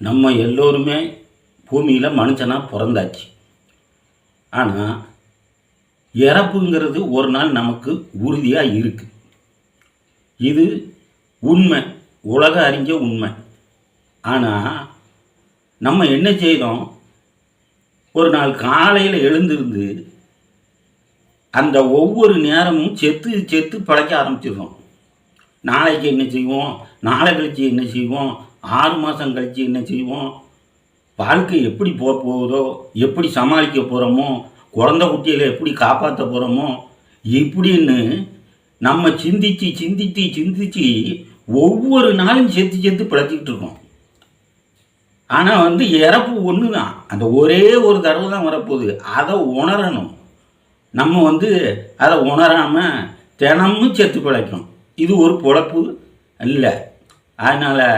நம்ம எல்லோருமே பூமியில் மனுஷனாக பிறந்தாச்சு. ஆனால் இறப்புங்கிறது ஒரு நாள் நமக்கு உறுதியாக இருக்குது. இது உண்மை, உலக அறிஞ்ச உண்மை. ஆனால் நம்ம என்ன செய்தோம், ஒரு நாள் காலையில் எழுந்திருந்து அந்த ஒவ்வொரு நேரமும் செத்து செத்து பழைக்க ஆரம்பிச்சிடுறோம். நாளைக்கு என்ன செய்வோம், நாளை கழிச்சு என்ன செய்வோம், 6 மாதம் கழித்து என்ன செய்வோம், வாழ்க்கை எப்படி போகுதோ, எப்படி சமாளிக்க போகிறோமோ, குழந்த குட்டியில் எப்படி காப்பாற்ற போகிறோமோ, இப்படின்னு நம்ம சிந்திச்சு சிந்திச்சு சிந்திச்சு ஒவ்வொரு நாளும் செத்து செத்து பிழைச்சிக்கிட்டு இருக்கோம். ஆனால் இறப்பு ஒன்று தான், அந்த ஒரே ஒரு தடவை தான் வரப்போகுது. அதை உணரணும். நம்ம அதை உணராமல் தினமும் செத்து பிழைக்கும். இது ஒரு பொழப்பு இல்லை. அதனால்